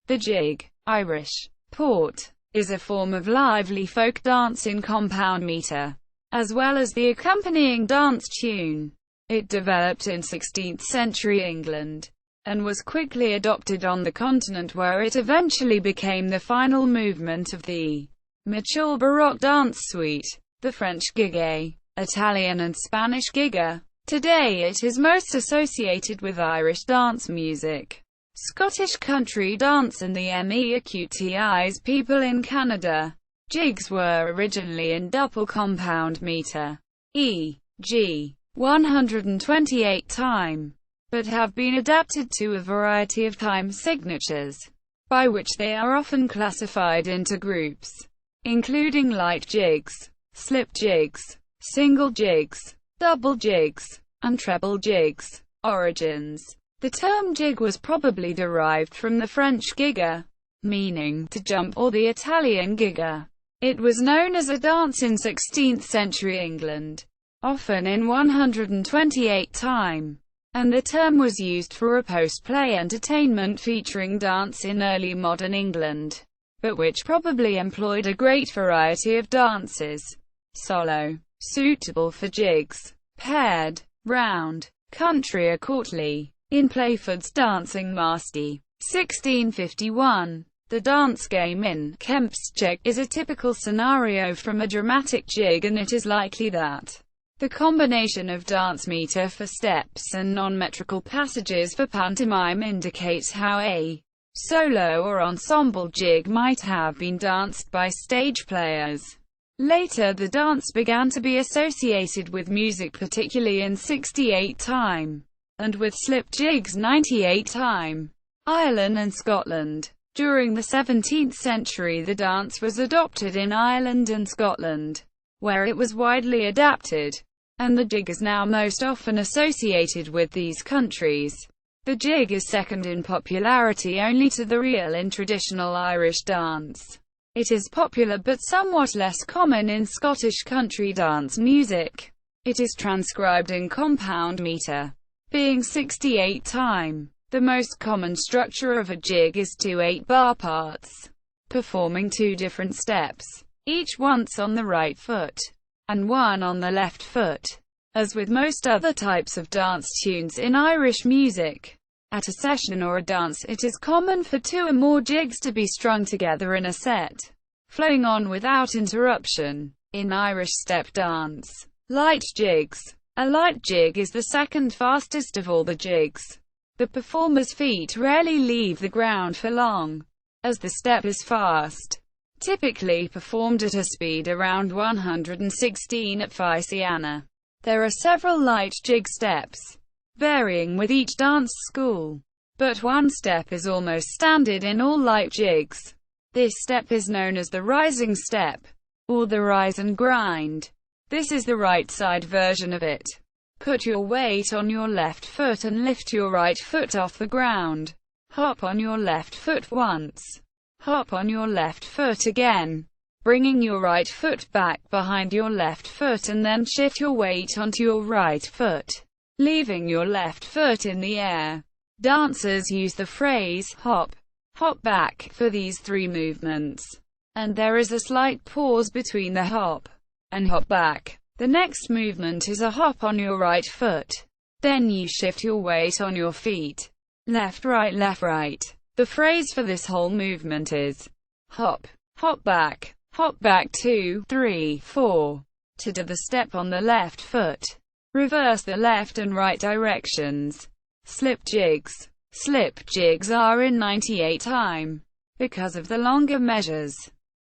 The jig, Irish port, is a form of lively folk dance in compound meter, as well as the accompanying dance tune. It developed in 16th century England, and was quickly adopted on the continent, where it eventually became the final movement of the mature Baroque dance suite. The French gigue, Italian and Spanish giga. Today it is most associated with Irish dance music, Scottish country dance and the Métis people in Canada. Jigs were originally in duple compound meter, e.g. 128 time, but have been adapted to a variety of time signatures, by which they are often classified into groups, including light jigs, slip jigs, single jigs, double jigs, and treble jigs. Origins. The term jig was probably derived from the French giga, meaning to jump, or the Italian giga. It was known as a dance in 16th century England, often in 128 time, and the term was used for a post-play entertainment featuring dance in early modern England, but which probably employed a great variety of dances. Solo, suitable for jigs, paired, round, country or courtly. In Playford's Dancing Master, 1651, the dance game in Kempsche is a typical scenario from a dramatic jig, and it is likely that the combination of dance meter for steps and non-metrical passages for pantomime indicates how a solo or ensemble jig might have been danced by stage players. Later the dance began to be associated with music, particularly in 68 time, and with slip jigs 98 time. Ireland and Scotland. During the 17th century the dance was adopted in Ireland and Scotland, where it was widely adapted, and the jig is now most often associated with these countries. The jig is second in popularity only to the reel in traditional Irish dance. It is popular but somewhat less common in Scottish country dance music. It is transcribed in compound meter, being 68 time. The most common structure of a jig is two 8-bar parts, performing two different steps, each once on the right foot, and one on the left foot. As with most other types of dance tunes in Irish music, at a session or a dance it is common for two or more jigs to be strung together in a set, flowing on without interruption. In Irish step dance, light jigs. A light jig is the second fastest of all the jigs. The performer's feet rarely leave the ground for long, as the step is fast, typically performed at a speed around 116 at Ficiana. There are several light jig steps, varying with each dance school, but one step is almost standard in all light jigs. This step is known as the rising step, or the rise and grind. This is the right side version of it. Put your weight on your left foot and lift your right foot off the ground. Hop on your left foot once. Hop on your left foot again, bringing your right foot back behind your left foot, and then shift your weight onto your right foot, leaving your left foot in the air. Dancers use the phrase hop, hop back for these three movements, and there is a slight pause between the hop and hop back. The next movement is a hop on your right foot. Then you shift your weight on your feet. Left, right, left, right. The phrase for this whole movement is hop, hop back 2, 3, 4. To do the step on the left foot, reverse the left and right directions. Slip jigs. Slip jigs are in 98 time. Because of the longer measures,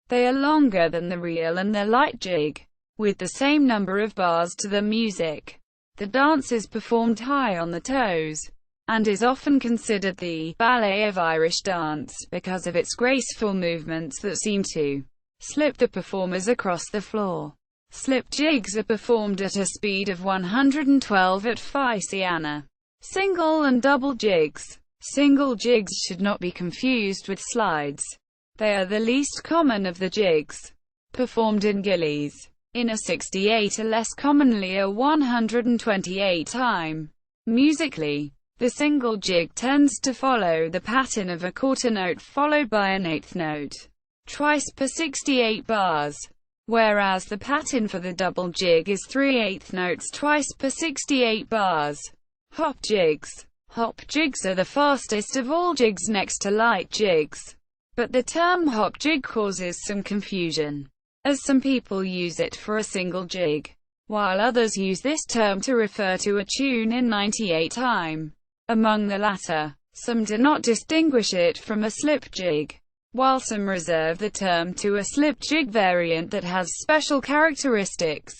they are longer than the reel and the light jig, with the same number of bars to the music. The dance is performed high on the toes, and is often considered the ballet of Irish dance, because of its graceful movements that seem to slip the performers across the floor. Slip jigs are performed at a speed of 112 at Ficiana. Single and double jigs. Single jigs should not be confused with slides. They are the least common of the jigs, performed in gillies. In a 68 or less, commonly a 128 time. Musically, The single jig tends to follow the pattern of a quarter note followed by an eighth note, twice per 68 bars, whereas the pattern for the double jig is 3/8 notes twice per 68 bars. Hop jigs. Hop jigs are the fastest of all jigs next to light jigs. But the term hop jig causes some confusion, as some people use it for a single jig, while others use this term to refer to a tune in 98 time. Among the latter, some do not distinguish it from a slip jig, while some reserve the term to a slip jig variant that has special characteristics,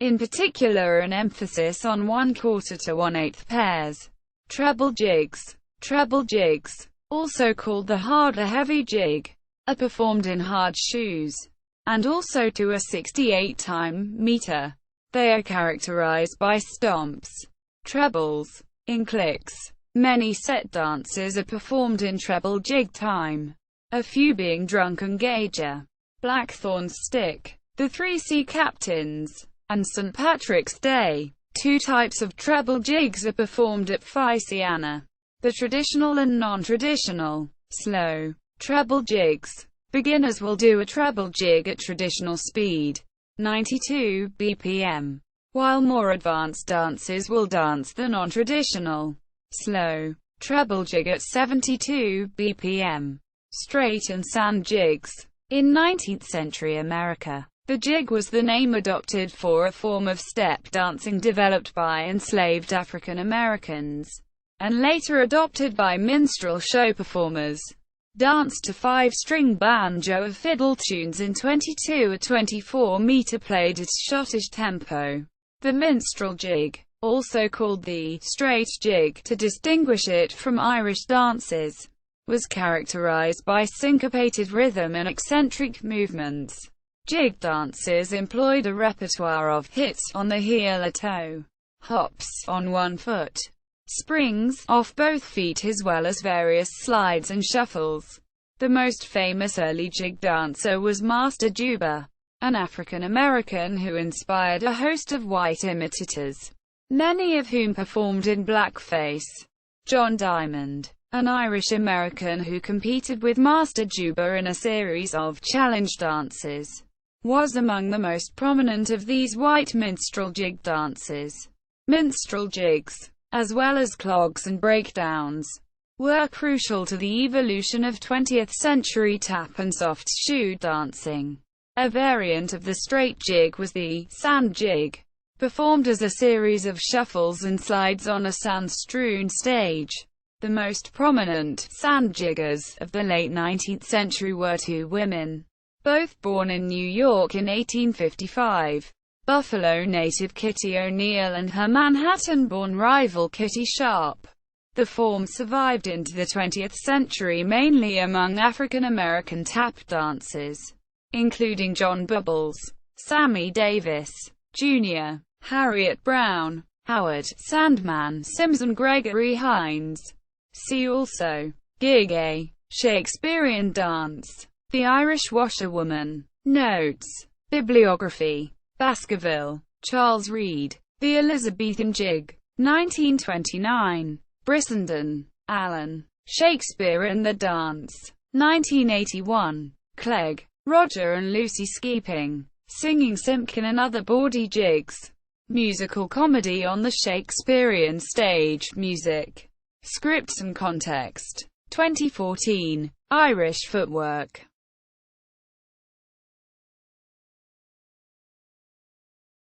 in particular an emphasis on 1/4 to 1/8 pairs. Treble jigs. Treble jigs, also called the harder heavy jig, are performed in hard shoes, and also to a 68 time meter. They are characterized by stomps, trebles, in clicks. Many set dances are performed in treble jig time, a few being drunken gauger, Blackthorn's stick, the 3 sea captains, and St. Patrick's Day. 2 types of treble jigs are performed at Louisiana: the traditional and non-traditional. Slow treble jigs. Beginners will do a treble jig at traditional speed, 92 BPM, while more advanced dancers will dance the non-traditional, slow treble jig at 72 BPM. Straight and sand jigs. In 19th century America, the jig was the name adopted for a form of step dancing developed by enslaved African Americans, and later adopted by minstrel show performers. Danced to 5-string banjo or fiddle tunes in 22 or 24 meter played at schottische tempo. The minstrel jig, also called the straight jig to distinguish it from Irish dances, was characterized by syncopated rhythm and eccentric movements. Jig dances employed a repertoire of hits on the heel or toe, hops on one foot, springs off both feet, as well as various slides and shuffles. The most famous early jig dancer was Master Juba, an African American who inspired a host of white imitators, many of whom performed in blackface. John Diamond, an Irish American who competed with Master Juba in a series of challenge dances, was among the most prominent of these white minstrel jig dancers. Minstrel jigs, as well as clogs and breakdowns, were crucial to the evolution of 20th century tap and soft shoe dancing. A variant of the straight jig was the sand jig, performed as a series of shuffles and slides on a sand-strewn stage. The most prominent sand jiggers of the late 19th century were 2 women, both born in New York in 1855. Buffalo native Kitty O'Neill and her Manhattan-born rival Kitty Sharp. The form survived into the 20th century mainly among African-American tap dancers, including John Bubbles, Sammy Davis, Jr., Harriet Brown, Howard Sandman Sims and Gregory Hines. See also gigue, Shakespearean dance, the Irish washerwoman. Notes. Bibliography. Baskerville, Charles Reed. The Elizabethan Jig. 1929. Brissenden, Alan. Shakespeare and the Dance. 1981. Clegg, Roger and Lucy Skeeping. Singing Simpkin and Other Bawdy Jigs. Musical comedy on the Shakespearean stage. Music, scripts and context. 2014. Irish Footwork.